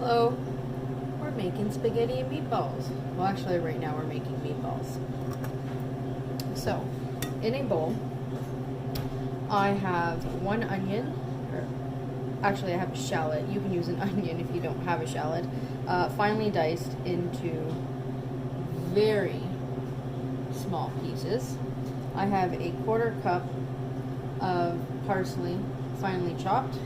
Hello, we're making spaghetti and meatballs. Well, actually right now we're making meatballs. So, in a bowl, I have one onion, or actually I have a shallot. You can use an onion if you don't have a shallot. Finely diced into very small pieces. I have a 1/4 cup of parsley, finely chopped.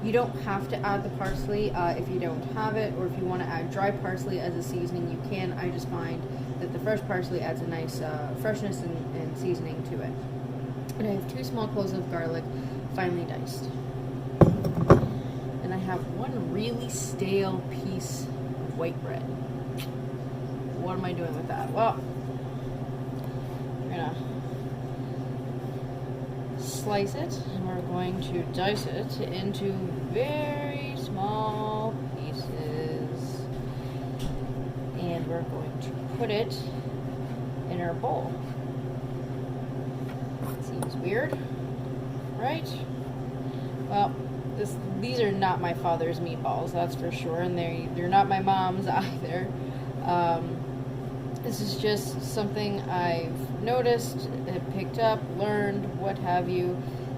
You don't have to add the parsley if you don't have it, or if you want to add dry parsley as a seasoning, you can. I just find that the fresh parsley adds a nice freshness and seasoning to it. And I have 2 small cloves of garlic, finely diced. And I have one really stale piece of white bread. What am I doing with that? Well, we're gonna slice it, and we're going to dice it into very small pieces, and we're going to put it in our bowl. Seems weird, right? Well, these are not my father's meatballs, that's for sure, and they're not my mom's either. This is just something I've noticed, picked up, learned, what have you,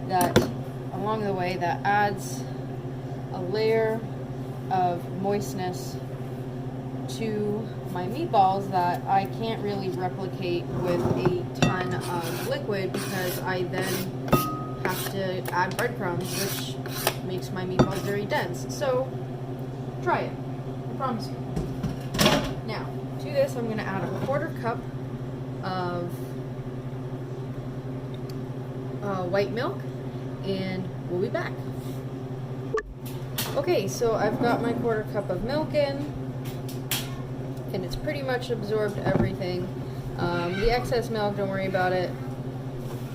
that along the way that adds a layer of moistness to my meatballs that I can't really replicate with a ton of liquid, because I then have to add breadcrumbs, which makes my meatballs very dense. So try it, I promise you. Now, to this, I'm going to add a 1/4 cup of white milk, and we'll be back. Okay, so I've got my 1/4 cup of milk in, and it's pretty much absorbed everything. The excess milk, don't worry about it.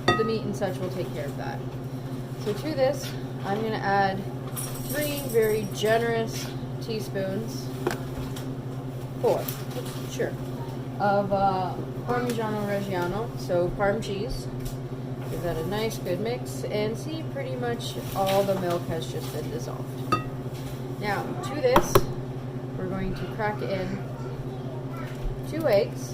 The meat and such will take care of that. So to this, I'm going to add 3 very generous teaspoons, 4, sure, of Parmigiano Reggiano, so Parm cheese. Give that a nice good mix, and see, pretty much all the milk has just been dissolved. Now, to this, we're going to crack in 2 eggs.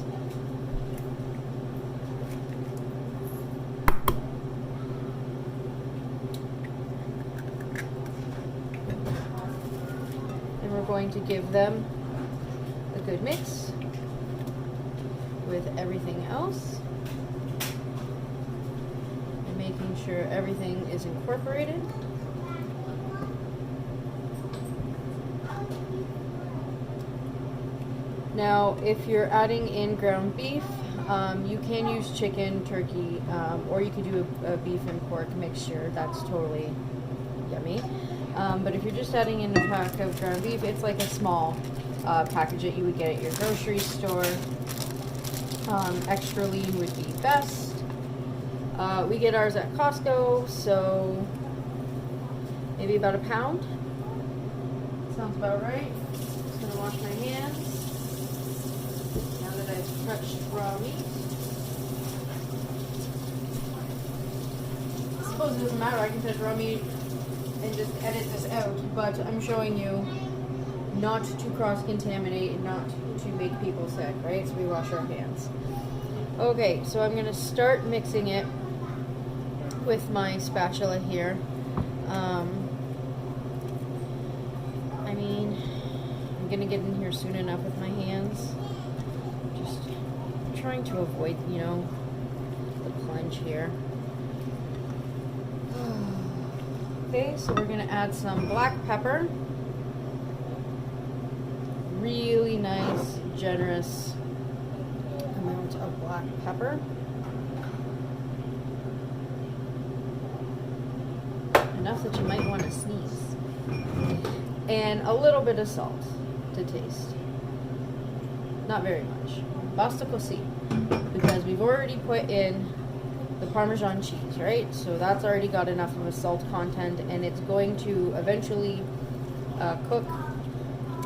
And we're going to give them a good mix with everything else, and making sure everything is incorporated. Now, if you're adding in ground beef, you can use chicken, turkey, or you could do a beef and pork mixture. That's totally yummy. But if you're just adding in a pack of ground beef, it's like a small package that you would get at your grocery store. Extra lean would be best. We get ours at Costco, so maybe about 1 pound. Sounds about right. Just gonna wash my hands now that I've touched raw meat. I suppose it doesn't matter, I can touch raw meat and just edit this out, but I'm showing you not to cross-contaminate and not to make people sick, right? So we wash our hands. Okay, so I'm going to start mixing it with my spatula here. I mean, I'm going to get in here soon enough with my hands. Just trying to avoid, the plunge here. Okay, so we're going to add some black pepper. Really nice, generous amount of black pepper. Enough that you might want to sneeze. And a little bit of salt to taste. Not very much. Basta così. Because we've already put in the Parmesan cheese, right? So that's already got enough of a salt content, and it's going to eventually cook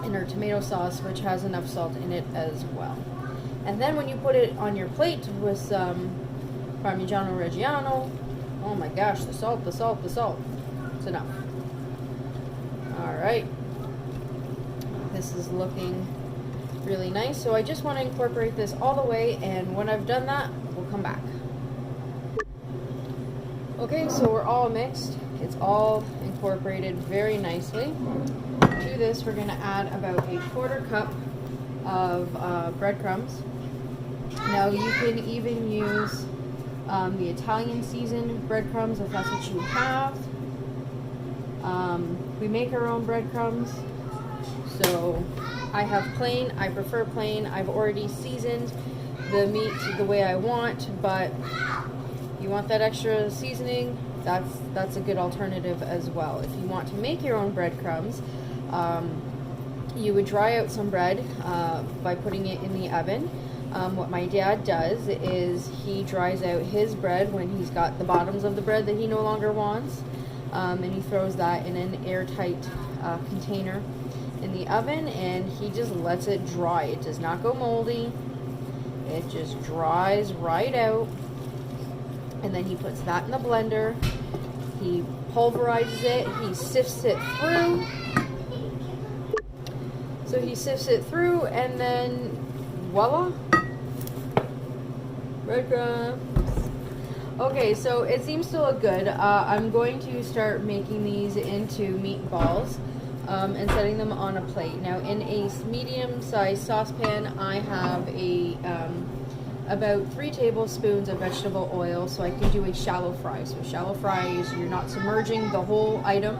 in our tomato sauce, which has enough salt in it as well. And then when you put it on your plate with some Parmigiano Reggiano, oh my gosh, the salt, the salt, the salt. It's enough. Alright. this is looking really nice. So I just want to incorporate this all the way, and when I've done that, we'll come back. Okay, so we're all mixed. It's all incorporated very nicely. To this, we're going to add about a 1/4 cup of breadcrumbs. Now you can even use the Italian seasoned breadcrumbs if that's what you have. We make our own breadcrumbs, so I have plain. I prefer plain. I've already seasoned the meat the way I want, but you want that extra seasoning, that's a good alternative as well. If you want to make your own breadcrumbs, you would dry out some bread by putting it in the oven. What my dad does is he dries out his bread when he's got the bottoms of the bread that he no longer wants, and he throws that in an airtight container in the oven, and he just lets it dry. It does not go moldy. It just dries right out, and then he puts that in the blender. He pulverizes it. He sifts it through. So he sifts it through, and then voila, breadcrumbs. Okay, so it seems to look good. I'm going to start making these into meatballs and setting them on a plate. Now, in a medium-sized saucepan, I have about 3 tablespoons of vegetable oil, so I can do a shallow fry. So shallow fry is you're not submerging the whole item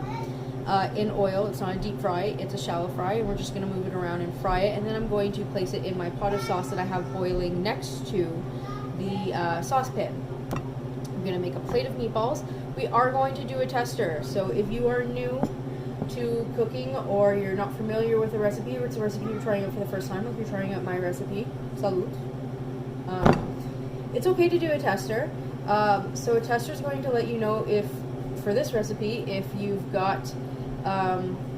in oil. It's not a deep fry, it's a shallow fry, and we're just going to move it around and fry it, and then I'm going to place it in my pot of sauce that I have boiling next to the saucepan. I'm going to make a plate of meatballs. We are going to do a tester, so if you are new to cooking or you're not familiar with the recipe, or it's a recipe you're trying out for the first time, like you're trying out my recipe, salud. It's okay to do a tester. So a tester is going to let you know if, for this recipe, if you've got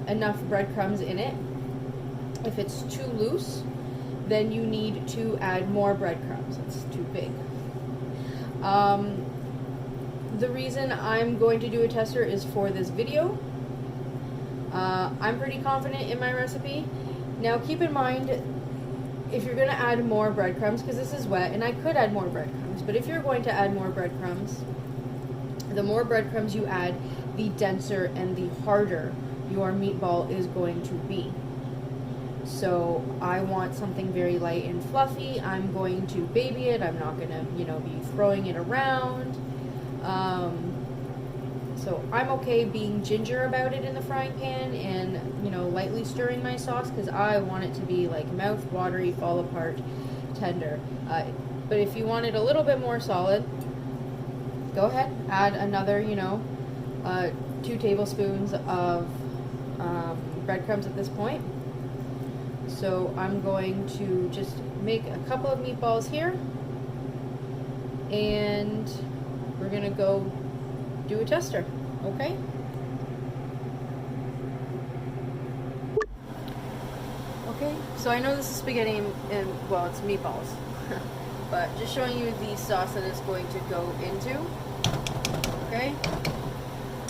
enough breadcrumbs in it. If it's too loose, then you need to add more breadcrumbs. It's too big. The reason I'm going to do a tester is for this video. I'm pretty confident in my recipe. Now keep in mind, if you're going to add more breadcrumbs, because this is wet, and I could add more breadcrumbs, but if you're going to add more breadcrumbs, the more breadcrumbs you add, the denser and the harder your meatball is going to be. So I want something very light and fluffy. I'm going to baby it. I'm not going to, be throwing it around. So I'm okay being ginger about it in the frying pan and, lightly stirring my sauce, because I want it to be like mouth-watery, fall apart, tender. But if you want it a little bit more solid, go ahead, add another, 2 tablespoons of breadcrumbs at this point. So I'm going to just make a couple of meatballs here, and we're going to go do a tester, okay? Okay, so I know this is spaghetti and well, it's meatballs, but just showing you the sauce that it's going to go into, okay?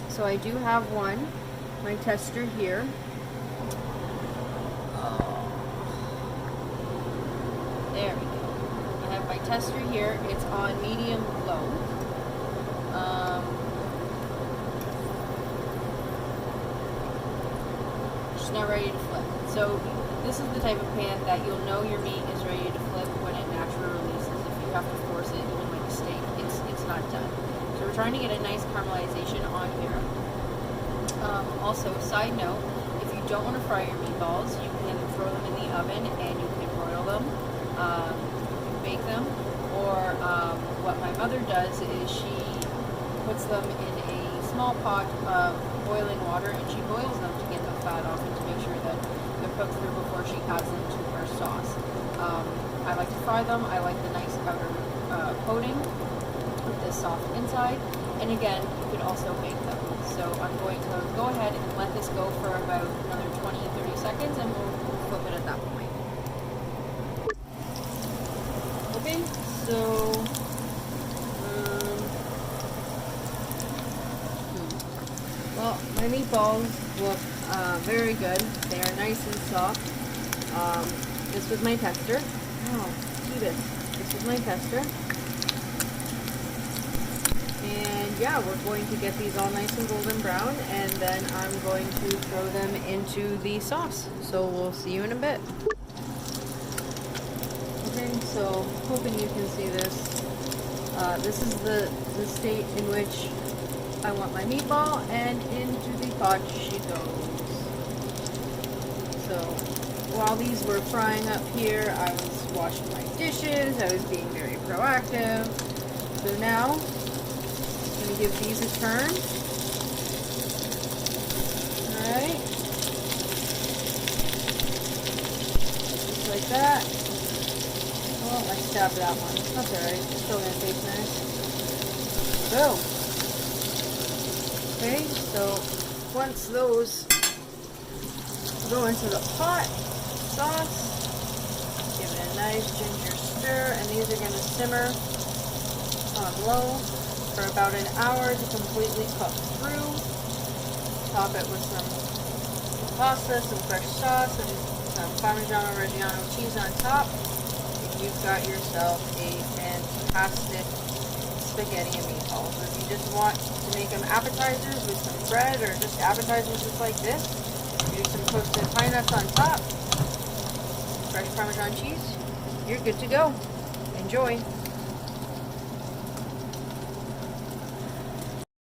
So I do have my tester here. There we go. I have my tester here. It's on medium low. Just not ready to flip. So this is the type of pan that you'll know your meat is ready to flip when it naturally releases. If you have to force it, even like a steak, it's not done. So we're trying to get a nice caramelization on here. Also, side note, if you don't want to fry your meatballs, you can throw them in the oven and you can broil them. You can bake them, or what my mother does is she puts them in a small pot of boiling water, and she boils them to get the fat off and to make sure that they're cooked through before she adds them to her sauce. I like to fry them. I like the nice outer coating with the soft inside, and again, you could also bake them. So I'm going to go ahead and let this go for about another 20-30 seconds, and we'll flip it at that point. Okay, so well, my meatballs look very good. They are nice and soft. This was my tester. Oh, see this. This is my tester. And yeah, we're going to get these all nice and golden brown, and then I'm going to throw them into the sauce. So we'll see you in a bit. Okay, so hoping you can see this. This is the state in which I want my meatball, and into the pot she goes. So while these were frying up here, I was washing my dishes. I was being very proactive. So now I'm going to give these a turn. Alright. Just like that. Oh, I stabbed that one. That's alright. It's still going to taste nice. Go! Okay, so once those go into the pot, sauce, give it a nice ginger stir, and these are going to simmer on low for about an hour to completely cook through. Top it with some pasta, some fresh sauce, and some Parmesan Reggiano cheese on top, and you've got yourself a fantastic spaghetti and meatballs. Or if you just want to make them appetizers with some bread, or just appetizers just like this, do some toasted pine nuts on top, fresh Parmesan cheese, you're good to go. Enjoy.